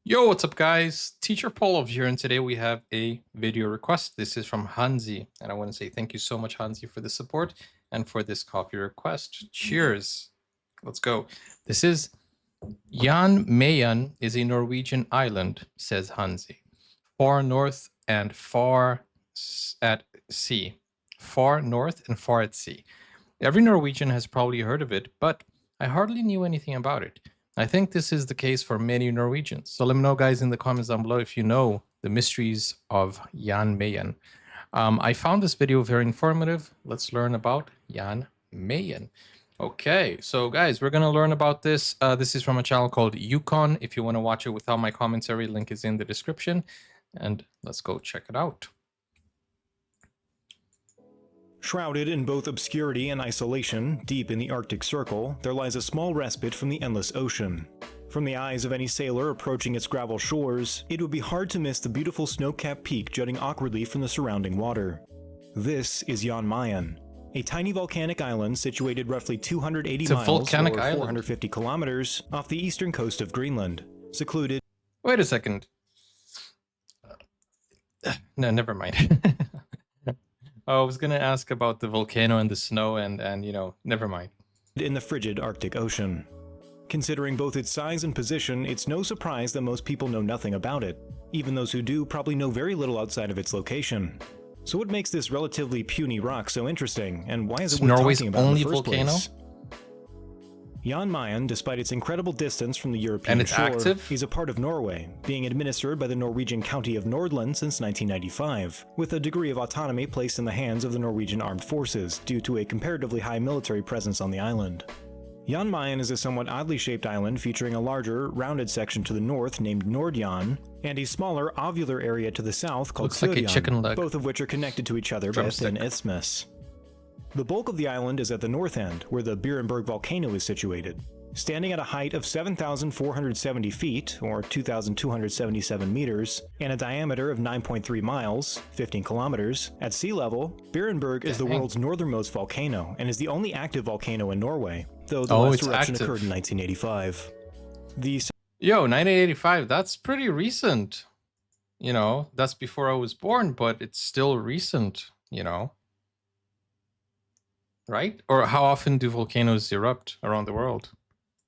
Yo, what's up guys? Teacher Paul here, and today we have a video request. This is from Hansi, and I want to say thank you so much, Hansi, for the support and for this coffee request. Cheers. Let's go. This is Jan Mayen is a Norwegian island, says Hansi. Far north and far at sea. Far north and far at sea. Every Norwegian has probably heard of it, but I hardly knew anything about it. I think this is the case for many Norwegians. So let me know, guys, in the comments down below if you know the mysteries of Jan Mayen. I found this video very informative. Let's learn about Jan Mayen. Okay, so guys, we're going to learn about this. This is from a channel called Yukon. If you want to watch it without my commentary, link is in the description. And let's go check it out. Shrouded in both obscurity and isolation, deep in the Arctic Circle, there lies a small respite from the endless ocean. From the eyes of any sailor approaching its gravel shores, it would be hard to miss the beautiful snow-capped peak jutting awkwardly from the surrounding water. This is Jan Mayen, a tiny volcanic island situated roughly 280 miles or 450 kilometers off the eastern coast of Greenland, secluded. Wait a second. No, never mind. I was going to ask about the volcano and the snow and you know, never mind. In the frigid Arctic Ocean. Considering both its size and position, it's no surprise that most people know nothing about it. Even those who do probably know very little outside of its location. So what makes this relatively puny rock so interesting, and why is it worth Norway's talking about only in the first volcano? place? Jan Mayen, despite its incredible distance from the European shore, active? is a part of Norway, being administered by the Norwegian county of Nordland since 1995, with a degree of autonomy placed in the hands of the Norwegian Armed Forces due to a comparatively high military presence on the island. Jan Mayen is a somewhat oddly shaped island featuring a larger, rounded section to the north named Nordjan, and a smaller, ovular area to the south called Looks like a chicken leg. both of which are connected to each other by a thin isthmus. The bulk of the island is at the north end, where the Berenberg volcano is situated. Standing at a height of 7,470 feet, or 2,277 meters, and a diameter of 9.3 miles, 15 kilometers, at sea level, Berenberg is the world's northernmost volcano and is the only active volcano in Norway, though the last eruption occurred in 1985. Yo, 1985, that's pretty recent. You know, that's before I was born, but it's still recent, you know. Right? Or how often do volcanoes erupt around the world?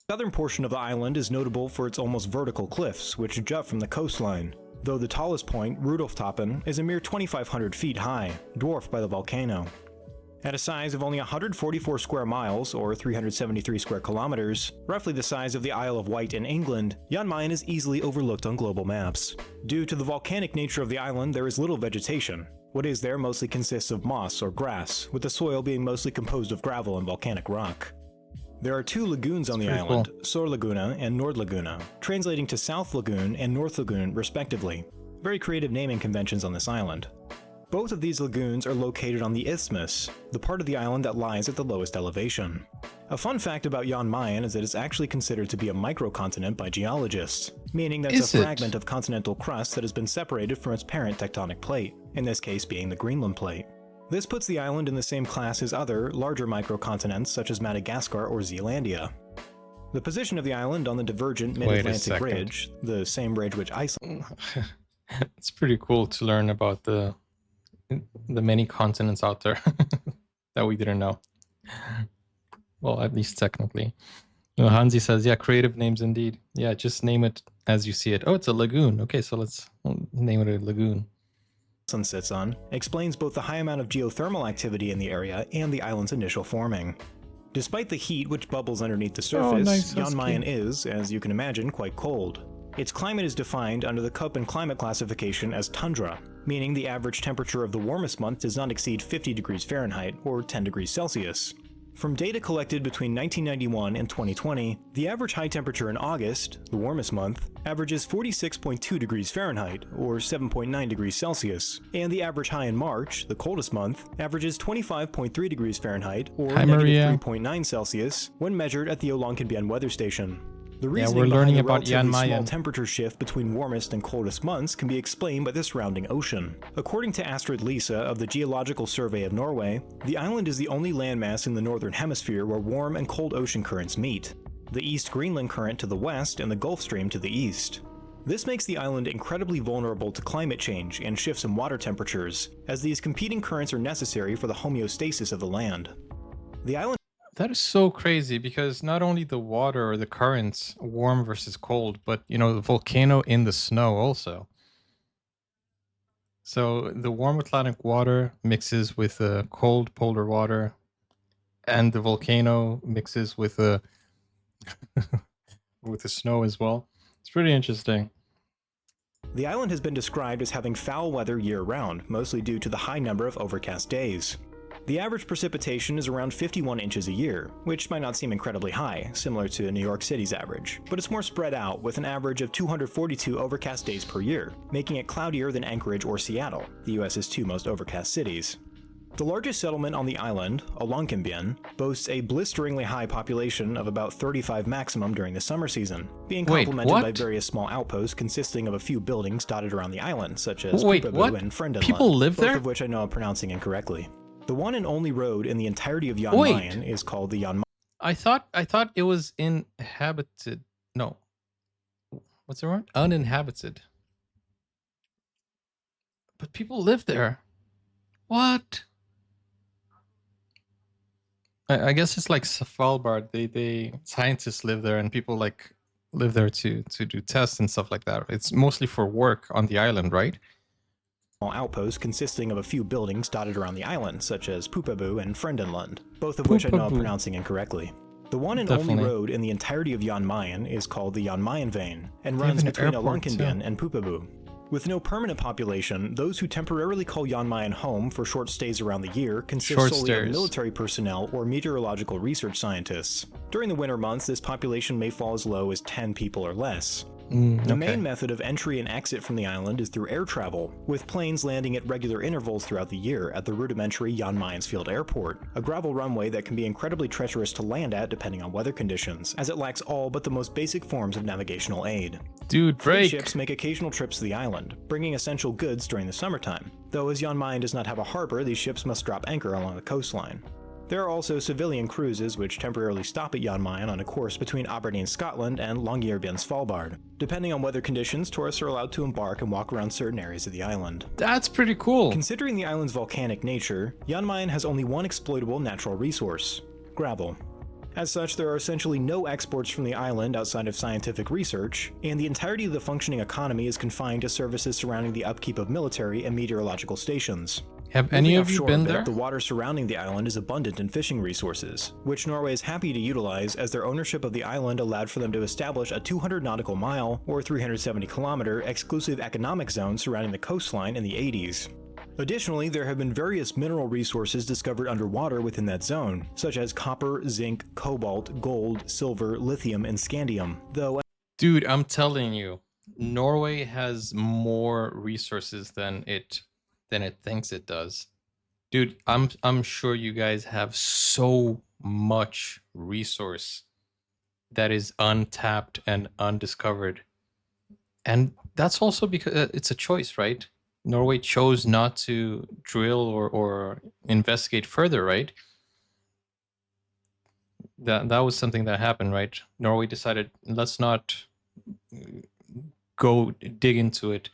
The southern portion of the island is notable for its almost vertical cliffs, which jut from the coastline, though the tallest point, Rudolftoppen, is a mere 2,500 feet high, dwarfed by the volcano. At a size of only 144 square miles, or 373 square kilometers, roughly the size of the Isle of Wight in England, Jan Mayen is easily overlooked on global maps. Due to the volcanic nature of the island, there is little vegetation. What is there mostly consists of moss or grass, with the soil being mostly composed of gravel and volcanic rock. There are two lagoons on the island, Sør Laguna and Nord Laguna, translating to South Lagoon and North Lagoon respectively. Very creative naming conventions on this island. Both of these lagoons are located on the isthmus, the part of the island that lies at the lowest elevation. A fun fact about Jan Mayen is that it's actually considered to be a microcontinent by geologists, meaning that it's a fragment of continental crust that has been separated from its parent tectonic plate, in this case being the Greenland plate. This puts the island in the same class as other, larger microcontinents such as Madagascar or Zealandia. The position of the island on the divergent Mid-Atlantic Ridge, the same ridge which Iceland... It's pretty cool to learn about the many continents out there that we didn't know. Well, at least technically. You know, Hansi says, yeah, creative names indeed. Yeah, just name it as you see it. Oh, it's a lagoon. Okay, so let's name it a lagoon. Sits on, explains both the high amount of geothermal activity in the area and the island's initial forming. Despite the heat which bubbles underneath the surface, Jan Mayen is, as you can imagine, quite cold. Its climate is defined under the Köppen climate classification as tundra, meaning the average temperature of the warmest month does not exceed 50 degrees Fahrenheit or 10 degrees Celsius. From data collected between 1991 and 2020, the average high temperature in August, the warmest month, averages 46.2 degrees Fahrenheit, or 7.9 degrees Celsius, and the average high in March, the coldest month, averages 25.3 degrees Fahrenheit, or -3.9 Celsius, when measured at the Olankenbyen weather station. The reasoning behind the relatively small temperature shift between warmest and coldest months can be explained by the surrounding ocean. According to Astrid Lisa of the Geological Survey of Norway, the island is the only landmass in the northern hemisphere where warm and cold ocean currents meet. The East Greenland Current to the west and the Gulf Stream to the east. This makes the island incredibly vulnerable to climate change and shifts in water temperatures, as these competing currents are necessary for the homeostasis of the land. The island That is so crazy because not only the water or the currents, warm versus cold, but the volcano in the snow also. So the warm Atlantic water mixes with the cold polar water, and the volcano mixes with the with the snow as well. It's pretty interesting. The island has been described as having foul weather year-round, mostly due to the high number of overcast days. The average precipitation is around 51 inches a year, which might not seem incredibly high, similar to New York City's average, but it's more spread out with an average of 242 overcast days per year, making it cloudier than Anchorage or Seattle, the US's two most overcast cities. The largest settlement on the island, Olonkembien, boasts a blisteringly high population of about 35 maximum during the summer season, being complemented by various small outposts consisting of a few buildings dotted around the island, such as Pupabu and Frendenland, People live there? both of which I know I'm pronouncing incorrectly. The one and only road in the entirety of Jan Mayen is called the Jan Mayen. I thought it was inhabited. No. What's the word? Uninhabited. But people live there. What? I guess it's like Svalbard. They scientists live there, and people like live there to do tests and stuff like that. It's mostly for work on the island, right? Outposts consisting of a few buildings dotted around the island, such as Pupabu and Frendenland, both of which I know I'm pronouncing incorrectly. The one and only road in the entirety of Jan Mayen is called the Jan Mayen Vein, and runs between Olonkembien and Pupabu. With no permanent population, those who temporarily call Jan Mayen home for short stays around the year consist solely of military personnel or meteorological research scientists. During the winter months, this population may fall as low as 10 people or less. The main method of entry and exit from the island is through air travel, with planes landing at regular intervals throughout the year at the rudimentary Jan Mayen's Airport, a gravel runway that can be incredibly treacherous to land at depending on weather conditions, as it lacks all but the most basic forms of navigational aid. Dude, break! Ships make occasional trips to the island, bringing essential goods during the summertime, though as Jan Mayen does not have a harbor, these ships must drop anchor along the coastline. There are also civilian cruises which temporarily stop at Jan Mayen on a course between Aberdeen, Scotland and Longyearbyen, Svalbard. Depending on weather conditions, tourists are allowed to embark and walk around certain areas of the island. That's pretty cool! Considering the island's volcanic nature, Jan Mayen has only one exploitable natural resource: gravel. As such, there are essentially no exports from the island outside of scientific research, and the entirety of the functioning economy is confined to services surrounding the upkeep of military and meteorological stations. Have any of you been there? The water surrounding the island is abundant in fishing resources, which Norway is happy to utilize as their ownership of the island allowed for them to establish a 200 nautical mile, or 370 kilometer, exclusive economic zone surrounding the coastline in the 80s. Additionally, there have been various mineral resources discovered underwater within that zone, such as copper, zinc, cobalt, gold, silver, lithium, and scandium, though... Dude, I'm telling you, Norway has more resources than it thinks it does. Dude, I'm sure you guys have so much resource that is untapped and undiscovered. And that's also because it's a choice, right? Norway chose not to drill or investigate further, right? That was something that happened, right? Norway decided, let's not go dig into it.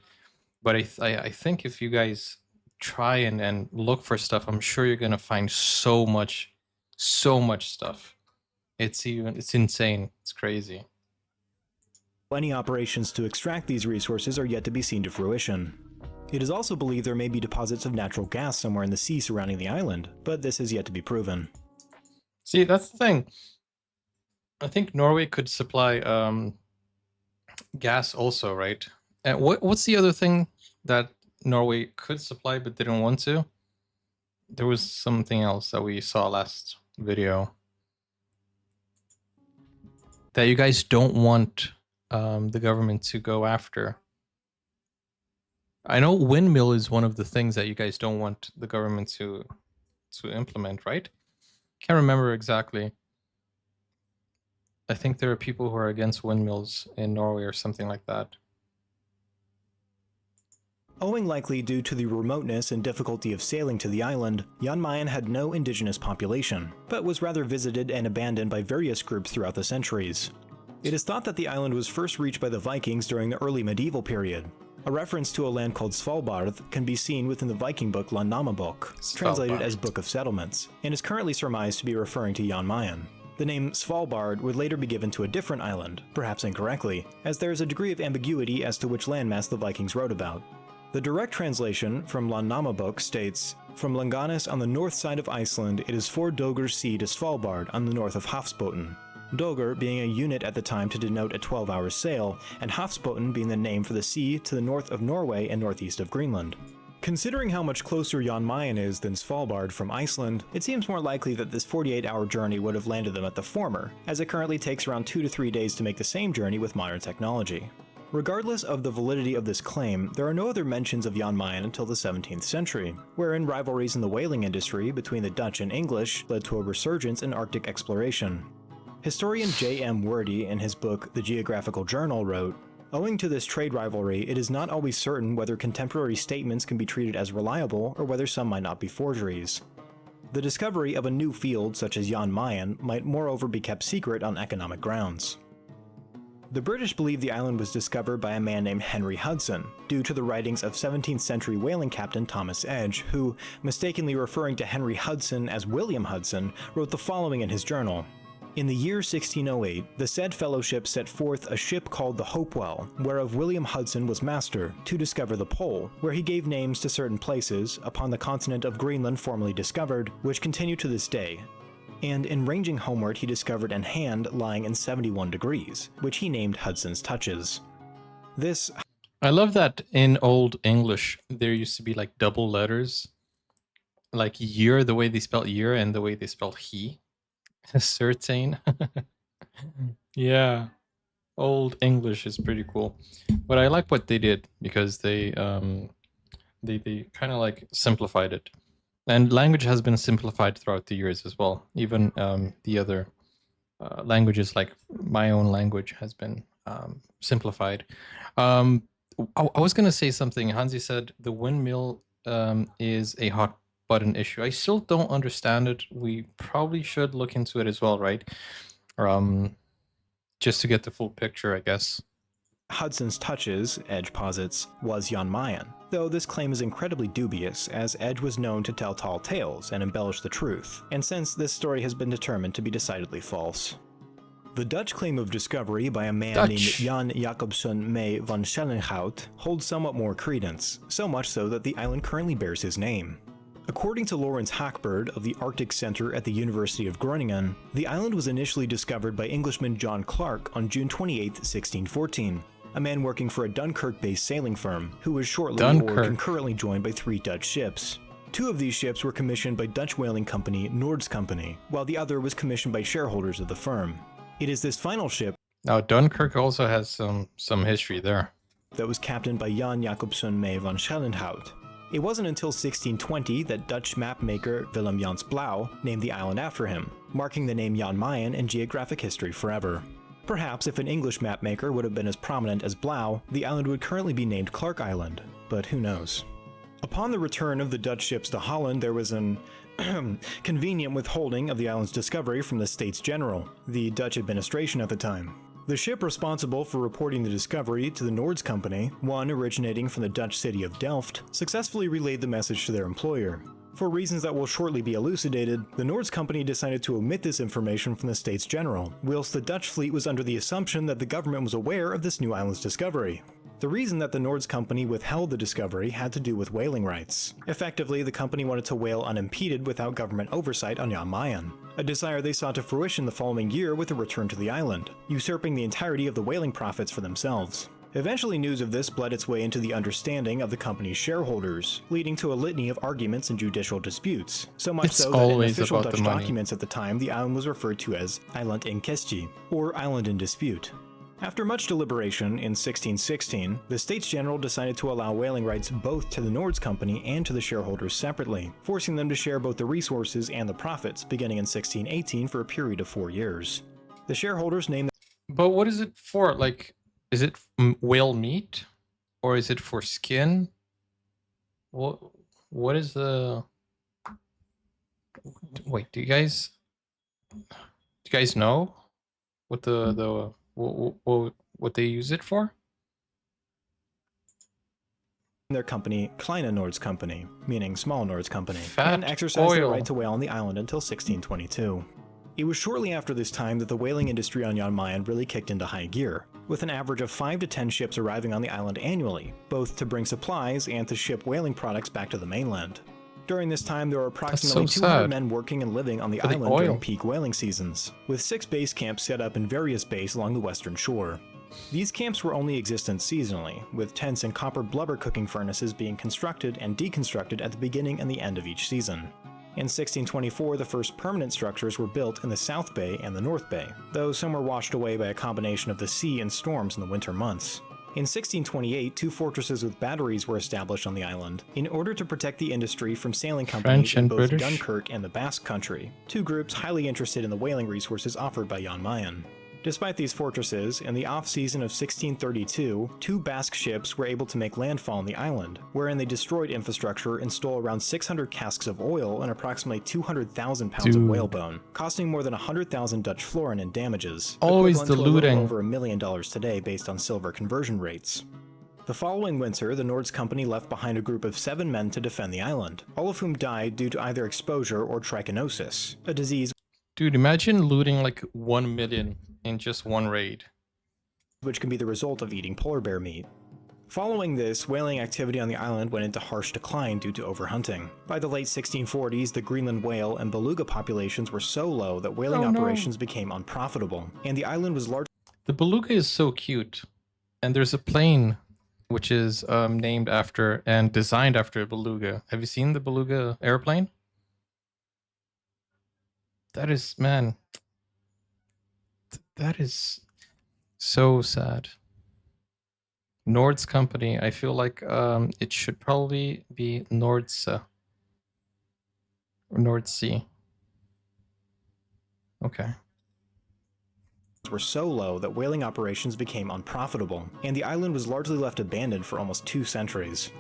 But I think if you guys try and look for stuff, I'm sure you're gonna find so much stuff. It's insane. It's crazy. Any operations to extract these resources are yet to be seen to fruition. It is also believed there may be deposits of natural gas somewhere in the sea surrounding the island, but this is yet to be proven. See, that's the thing. I think Norway could supply gas also, right? And what's the other thing that Norway could supply but didn't want to? There was something else that we saw last video that you guys don't want the government to go after. I know windmill is one of the things that you guys don't want the government to implement, right? Can't remember exactly. I think there are people who are against windmills in Norway or something like that. Owing likely due to the remoteness and difficulty of sailing to the island, Jan Mayen had no indigenous population, but was rather visited and abandoned by various groups throughout the centuries. It is thought that the island was first reached by the Vikings during the early medieval period. A reference to a land called Svalbard can be seen within the Viking book Landnámabók, translated as Book of Settlements, and is currently surmised to be referring to Jan Mayen. The name Svalbard would later be given to a different island, perhaps incorrectly, as there is a degree of ambiguity as to which landmass the Vikings wrote about. The direct translation from Landnámabók states, "From Langanes on the north side of Iceland, it is 4 dögr sea to Svalbard on the north of Hafsbotn." Dögr being a unit at the time to denote a 12-hour sail, and Hafsbotn being the name for the sea to the north of Norway and northeast of Greenland. Considering how much closer Jan Mayen is than Svalbard from Iceland, it seems more likely that this 48-hour journey would have landed them at the former, as it currently takes around 2 to 3 days to make the same journey with modern technology. Regardless of the validity of this claim, there are no other mentions of Jan Mayen until the 17th century, wherein rivalries in the whaling industry between the Dutch and English led to a resurgence in Arctic exploration. Historian J.M. Wordie, in his book The Geographical Journal, wrote, "Owing to this trade rivalry, it is not always certain whether contemporary statements can be treated as reliable or whether some might not be forgeries. The discovery of a new field such as Jan Mayen might moreover be kept secret on economic grounds." The British believe the island was discovered by a man named Henry Hudson, due to the writings of 17th century whaling captain Thomas Edge, who, mistakenly referring to Henry Hudson as William Hudson, wrote the following in his journal. "In the year 1608, the said fellowship set forth a ship called the Hopewell, whereof William Hudson was master, to discover the pole, where he gave names to certain places, upon the continent of Greenland formerly discovered, which continue to this day. And in ranging homeward he discovered an hand lying in 71 degrees, which he named Hudson's Touches." This... I love that in Old English, there used to be like double letters, like year, the way they spelled year and the way they spelled he. Certain. Yeah, Old English is pretty cool, but I like what they did because they kind of like simplified it, and language has been simplified throughout the years as well. Even the other languages, like my own language, has been simplified. I was gonna say something. Hansi said the windmill is a hot button issue. I still don't understand it. We probably should look into it as well, right? Just to get the full picture, I guess. Hudson's Touches, Edge posits, was Jan Mayen, though this claim is incredibly dubious, as Edge was known to tell tall tales and embellish the truth, and since this story has been determined to be decidedly false. The Dutch claim of discovery by a man named Jan Jacobson May van Schellenhout holds somewhat more credence, so much so that the island currently bears his name. According to Lawrence Hackbird of the Arctic Center at the University of Groningen, the island was initially discovered by Englishman John Clark on June 28, 1614, a man working for a Dunkirk-based sailing firm, who was shortly or concurrently joined by 3 Dutch ships. 2 of these ships were commissioned by Dutch whaling company NORGE Company, while the other was commissioned by shareholders of the firm. It is this final ship... Now, Dunkirk also has some history there. ...that was captained by Jan Jacobson May van Schellenhout. It wasn't until 1620 that Dutch mapmaker Willem Jans Blauw named the island after him, marking the name Jan Mayen in geographic history forever. Perhaps if an English mapmaker would have been as prominent as Blauw, the island would currently be named Clark Island, but who knows. Upon the return of the Dutch ships to Holland, there was an convenient withholding of the island's discovery from the States General, the Dutch administration at the time. The ship responsible for reporting the discovery to the NORGE Company, one originating from the Dutch city of Delft, successfully relayed the message to their employer. For reasons that will shortly be elucidated, the NORGE Company decided to omit this information from the States General, whilst the Dutch fleet was under the assumption that the government was aware of this new island's discovery. The reason that the NORGE Company withheld the discovery had to do with whaling rights. Effectively, the company wanted to whale unimpeded without government oversight on Jan Mayen, a desire they saw to fruition the following year with a return to the island, usurping the entirety of the whaling profits for themselves. Eventually, news of this bled its way into the understanding of the company's shareholders, leading to a litany of arguments and judicial disputes, so much so that in official Dutch documents at the time the island was referred to as Eiland in Kwestie, or Island in Dispute. After much deliberation, in 1616, the States General decided to allow whaling rights both to the NORGE Company and to the shareholders separately, forcing them to share both the resources and the profits, beginning in 1618 for a period of 4 years. The shareholders named... But what is it for? Like, is it whale meat? Or is it for skin? What is the... Wait, do you guys know what the what they use it for? Their company, Kleine Nord's Company, meaning Small Nord's Company, and Fat exercised their oil. right to whale on the island until 1622. It was shortly after this time that the whaling industry on Jan Mayen really kicked into high gear, with an average of 5 to 10 ships arriving on the island annually, both to bring supplies and to ship whaling products back to the mainland. During this time, there were approximately so 200 sad. men working and living on the For the island during oil. peak whaling seasons, with 6 base camps set up in various bays along the western shore. These camps were only existent seasonally, with tents and copper blubber cooking furnaces being constructed and deconstructed at the beginning and the end of each season. In 1624, the first permanent structures were built in the South Bay and the North Bay, though some were washed away by a combination of the sea and storms in the winter months. In 1628, 2 fortresses with batteries were established on the island in order to protect the industry from sailing companies French in and both British. Dunkirk and the Basque Country, 2 groups highly interested in the whaling resources offered by Jan Mayen. Despite these fortresses, in the off-season of 1632, 2 Basque ships were able to make landfall on the island, wherein they destroyed infrastructure and stole around 600 casks of oil and approximately 200,000 pounds of Dude. whalebone, costing more than 100,000 Dutch florin in damages, Always equivalent to a little diluting. over $1 million today based on silver conversion rates. The following winter, the Nord's Company left behind a group of 7 men to defend the island, all of whom died due to either exposure or trichinosis, a disease Dude, imagine looting like 1 million in just one raid. which can be the result of eating polar bear meat. Following this, whaling activity on the island went into harsh decline due to overhunting. By the late 1640s, the Greenland whale and beluga populations were so low that whaling Oh, no. operations became unprofitable, and the island was largely The beluga is so cute, and there's a plane which is named after and designed after a beluga. Have you seen the beluga airplane? That is, man, that is so sad. Nord's Company. I feel like it should probably be Nordse or Nordsea. Okay. were so low that whaling operations became unprofitable, and the island was largely left abandoned for almost 2 centuries.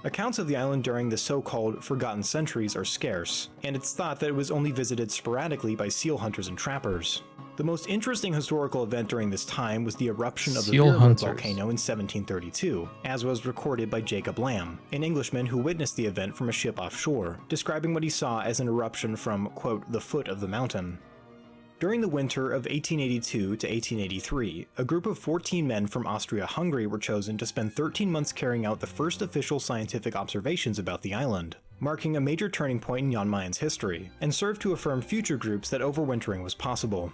Accounts of the island during the so-called Forgotten Centuries are scarce, and it's thought that it was only visited sporadically by seal hunters and trappers. The most interesting historical event during this time was the eruption of the Seal Beerwood hunters. volcano in 1732, as was recorded by Jacob Lamb, an Englishman who witnessed the event from a ship offshore, describing what he saw as an eruption from, quote, the foot of the mountain. During the winter of 1882 to 1883, a group of 14 men from Austria-Hungary were chosen to spend 13 months carrying out the first official scientific observations about the island, marking a major turning point in Jan Mayen's history, and served to affirm future groups that overwintering was possible.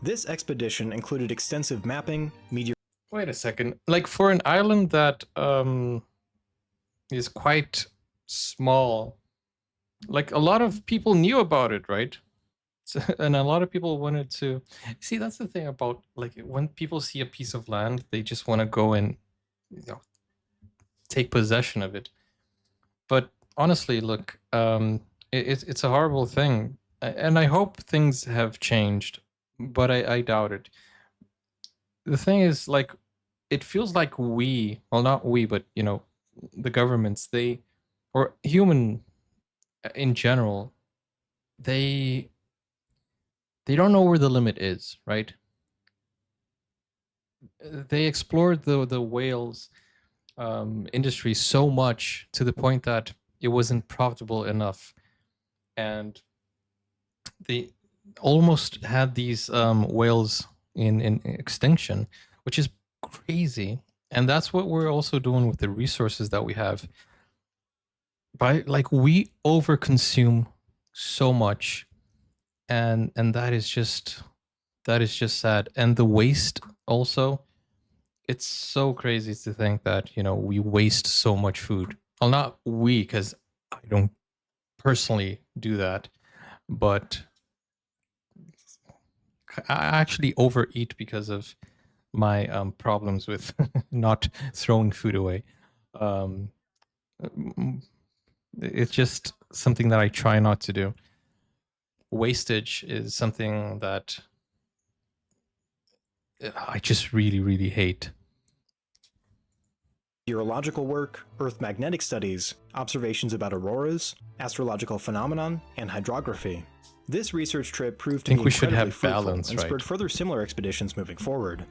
This expedition included extensive mapping, Wait a second. Like for an island that is quite small, like a lot of people knew about it, right? So, and a lot of people wanted to see. That's the thing about like when people see a piece of land, they just want to go and take possession of it. But honestly, look, it's a horrible thing, and I hope things have changed, but I doubt it. The thing is, like, it feels like well, not we, but the governments, or human in general, they don't know where the limit is, right? They explored the whales industry so much to the point that it wasn't profitable enough, and they almost had these whales in extinction, which is crazy. And that's what we're also doing with the resources that we have. We overconsume so much, and that is just sad. And the waste also, it's so crazy to think that we waste so much food. Well, not we, because I don't personally do that, but I actually overeat because of my problems with not throwing food away. Um, it's just something that I try not to do. Wastage is something that I just really, really hate. meteorological work, Earth magnetic studies, observations about auroras, astrological phenomenon, and hydrography. This research trip proved to think be we should incredibly have fruitful balance, and right? spurred further similar expeditions moving forward.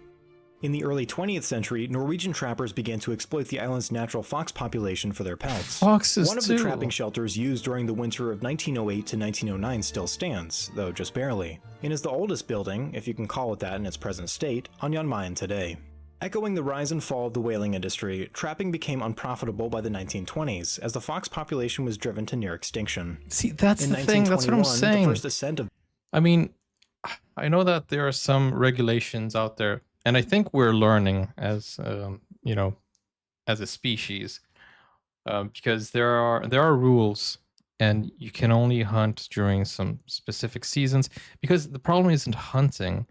In the early 20th century, Norwegian trappers began to exploit the island's natural fox population for their pelts. Foxes One of too. the trapping shelters used during the winter of 1908 to 1909 still stands, though just barely, and is the oldest building, if you can call it that in its present state, on Jan Mayen today. Echoing the rise and fall of the whaling industry, trapping became unprofitable by the 1920s, as the fox population was driven to near extinction. See, that's In the thing. That's what I'm 1921, saying. the first ascent of I mean, I know that there are some regulations out there, and I think we're learning as you know, as a species, because there are rules, and you can only hunt during some specific seasons. Because the problem isn't hunting,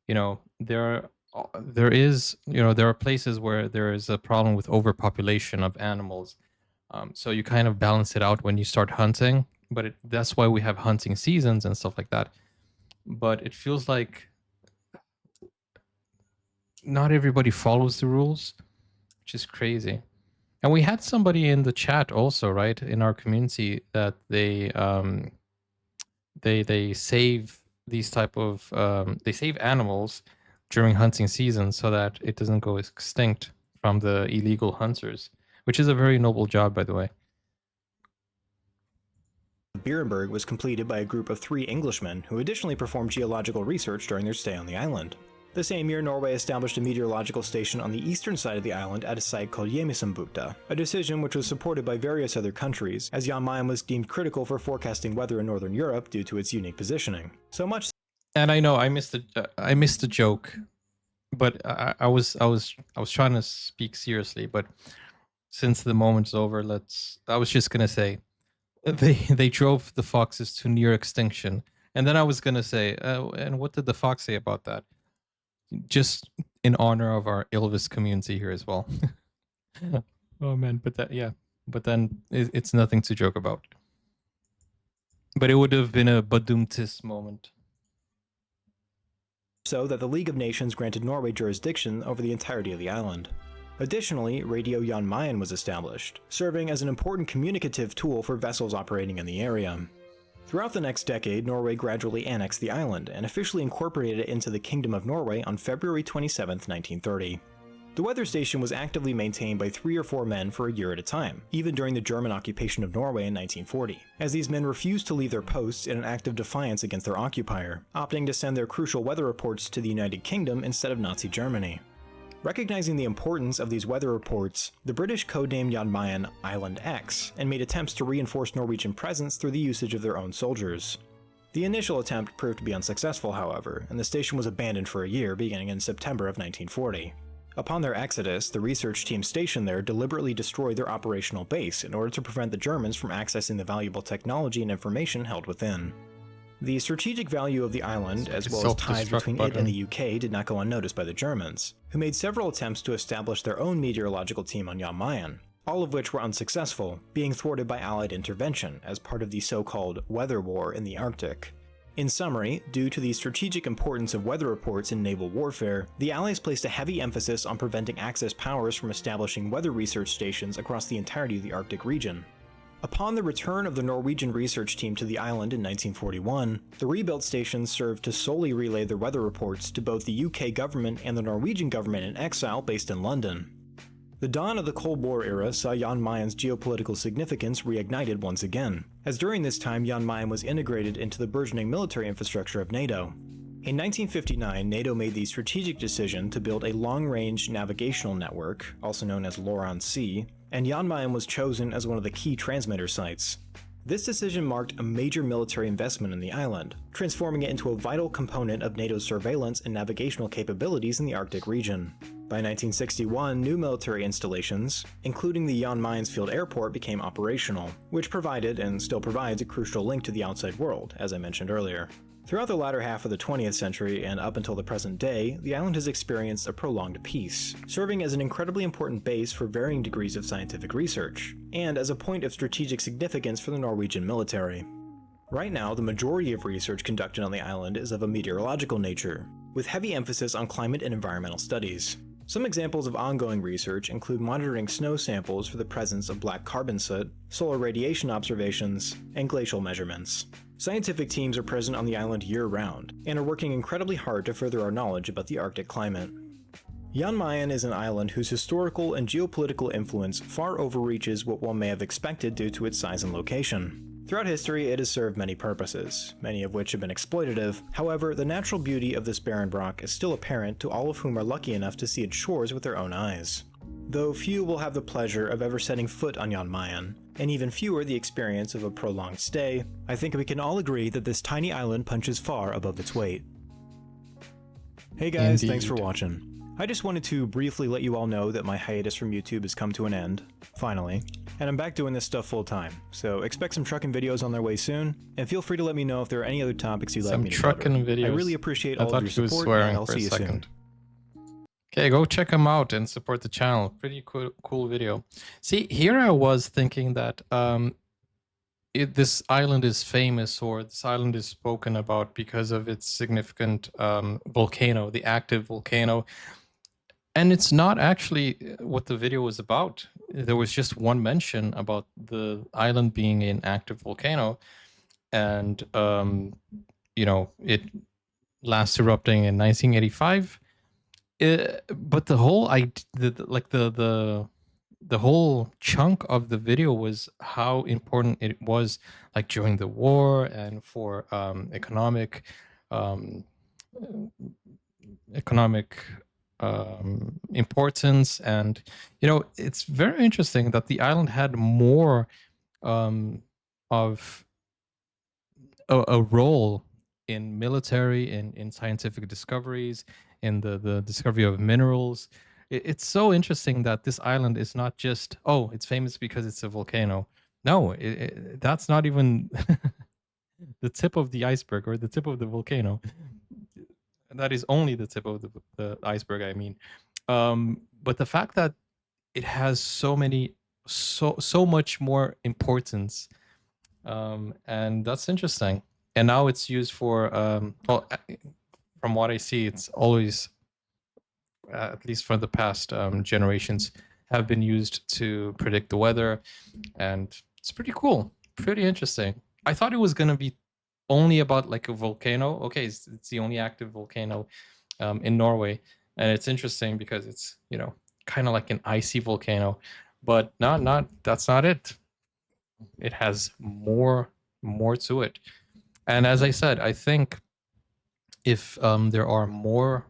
you know, there are places where there is a problem with overpopulation of animals. So you kind of balance it out when you start hunting, but that's why we have hunting seasons and stuff like that. But it feels like not everybody follows the rules, which is crazy. And we had somebody in the chat also, right, in our community, that they save these type of they save animals during hunting season so that it doesn't go extinct from the illegal hunters, which is a very noble job, by the way. Beerenberg was completed by a group of 3 Englishmen who additionally performed geological research during their stay on the island. The same year, Norway established a meteorological station on the eastern side of the island at a site called Gjemsebukta, a decision which was supported by various other countries, as Jan Mayen was deemed critical for forecasting weather in Northern Europe due to its unique positioning. So much. And I know I missed the joke, but I was trying to speak seriously. But since the moment's over, I was just gonna say they drove the foxes to near extinction, and then I was gonna say, and what did the fox say about that? Just in honor of our Ilvis community here as well. Oh man, but then it's nothing to joke about. But it would have been a badumtis moment. So that the League of Nations granted Norway jurisdiction over the entirety of the island. Additionally, Radio Jan Mayen was established, serving as an important communicative tool for vessels operating in the area. Throughout the next decade, Norway gradually annexed the island and officially incorporated it into the Kingdom of Norway on February 27, 1930. The weather station was actively maintained by 3 or 4 men for a year at a time, even during the German occupation of Norway in 1940, as these men refused to leave their posts in an act of defiance against their occupier, opting to send their crucial weather reports to the United Kingdom instead of Nazi Germany. Recognizing the importance of these weather reports, the British codenamed Jan Mayen Island X and made attempts to reinforce Norwegian presence through the usage of their own soldiers. The initial attempt proved to be unsuccessful, however, and the station was abandoned for a year beginning in September of 1940. Upon their exodus, the research team stationed there deliberately destroyed their operational base in order to prevent the Germans from accessing the valuable technology and information held within. The strategic value of the island, as well as ties between it and the UK, did not go unnoticed by the Germans, who made several attempts to establish their own meteorological team on Jan Mayen, all of which were unsuccessful, being thwarted by Allied intervention as part of the so-called weather war in the Arctic. In summary, due to the strategic importance of weather reports in naval warfare, the Allies placed a heavy emphasis on preventing Axis powers from establishing weather research stations across the entirety of the Arctic region. Upon the return of the Norwegian research team to the island in 1941, the rebuilt stations served to solely relay their weather reports to both the UK government and the Norwegian government in exile based in London. The dawn of the Cold War era saw Jan Mayen's geopolitical significance reignited once again, as during this time Jan Mayen was integrated into the burgeoning military infrastructure of NATO. In 1959, NATO made the strategic decision to build a long-range navigational network, also known as LORAN-C, and Jan Mayen was chosen as one of the key transmitter sites. This decision marked a major military investment in the island, transforming it into a vital component of NATO's surveillance and navigational capabilities in the Arctic region. By 1961, new military installations, including the Jan Mayen's Airport, became operational, which provided and still provides a crucial link to the outside world, as I mentioned earlier. Throughout the latter half of the 20th century and up until the present day, the island has experienced a prolonged peace, serving as an incredibly important base for varying degrees of scientific research, and as a point of strategic significance for the Norwegian military. Right now, the majority of research conducted on the island is of a meteorological nature, with heavy emphasis on climate and environmental studies. Some examples of ongoing research include monitoring snow samples for the presence of black carbon soot, solar radiation observations, and glacial measurements. Scientific teams are present on the island year-round, and are working incredibly hard to further our knowledge about the Arctic climate. Mayen is an island whose historical and geopolitical influence far overreaches what one may have expected due to its size and location. Throughout history, it has served many purposes, many of which have been exploitative. However, the natural beauty of this barren rock is still apparent to all of whom are lucky enough to see its shores with their own eyes. Though few will have the pleasure of ever setting foot on Mayen, and even fewer the experience of a prolonged stay, I think we can all agree that this tiny island punches far above its weight. Hey guys, thanks for Indeed. watching. I just wanted to briefly let you all know that my hiatus from YouTube has come to an end, finally, and I'm back doing this stuff full time, so expect some trucking videos on their way soon, and feel free to let me know if there are any other topics you'd like Some me to trucking cover. videos. I really appreciate I all thought of he your was support, swearing and I'll for see a you second. soon. Okay, go check him out and support the channel. Pretty cool video. See, here I was thinking that this island is famous, or this island is spoken about because of its significant volcano, the active volcano. And it's not actually what the video was about. There was just one mention about the island being an active volcano, and it last erupting in 1985. But the whole the whole chunk of the video was how important it was, like during the war and for um, economic importance. And it's very interesting that the island had more of a role in military, in scientific discoveries, in the discovery of minerals. It's so interesting that this island is not just, oh, it's famous because it's a volcano. No, that's not even the tip of the iceberg, or the tip of the volcano. That is only the tip of the iceberg, I mean. But the fact that it has so much more importance, and that's interesting. And now it's used for from what I see, it's always, at least for the past generations, have been used to predict the weather, and it's pretty cool, pretty interesting. I thought it was going to be only about like a volcano. Okay, it's the only active volcano in Norway, and it's interesting because it's kind of like an icy volcano, but not that's not it. It has more to it. And as I said, I think if there are more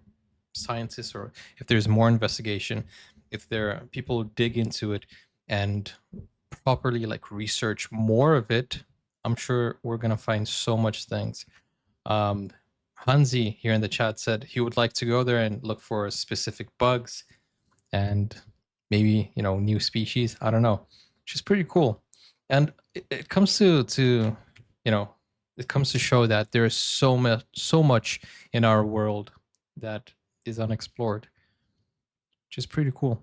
scientists, or if there's more investigation, if there are people who dig into it and properly like research more of it, I'm sure we're gonna find so much things. Hansi here in the chat said he would like to go there and look for specific bugs and maybe new species. I don't know, which is pretty cool. And it comes to it comes to show that there is so much in our world that is unexplored, which is pretty cool.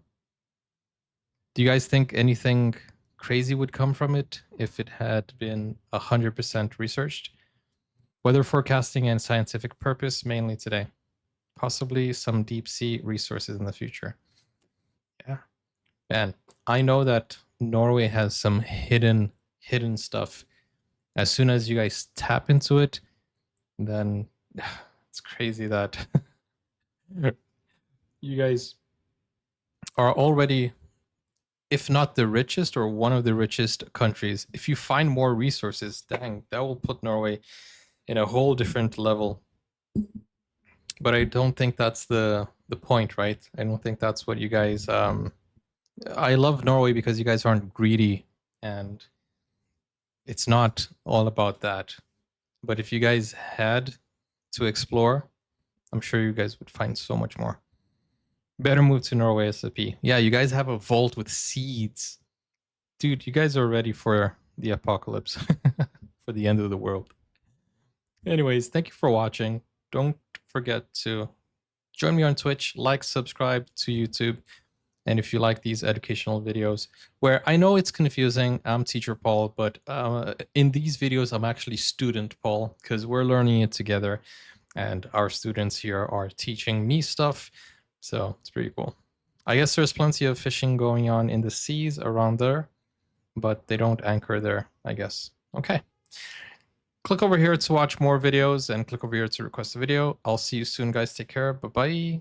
Do you guys think anything crazy would come from it if it had been 100% researched? Weather forecasting and scientific purpose mainly today. Possibly some deep sea resources in the future. Yeah. Man, I know that Norway has some hidden stuff. As soon as you guys tap into it, then it's crazy that you guys are already, if not the richest or one of the richest countries. If you find more resources, dang, that will put Norway in a whole different level. But I don't think that's the point, right? I don't think that's what you guys I love Norway because you guys aren't greedy, and it's not all about that. But if you guys had to explore, I'm sure you guys would find so much more. Better move to Norway SAP. Yeah, you guys have a vault with seeds. Dude, you guys are ready for the apocalypse, for the end of the world. Anyways, thank you for watching. Don't forget to join me on Twitch, like, subscribe to YouTube. And if you like these educational videos, where I know it's confusing, I'm Teacher Paul, but in these videos, I'm actually Student Paul, because we're learning it together. And our students here are teaching me stuff. So it's pretty cool. I guess there's plenty of fishing going on in the seas around there, but they don't anchor there, I guess. Okay. Click over here to watch more videos, and click over here to request a video. I'll see you soon, guys. Take care. Bye-bye.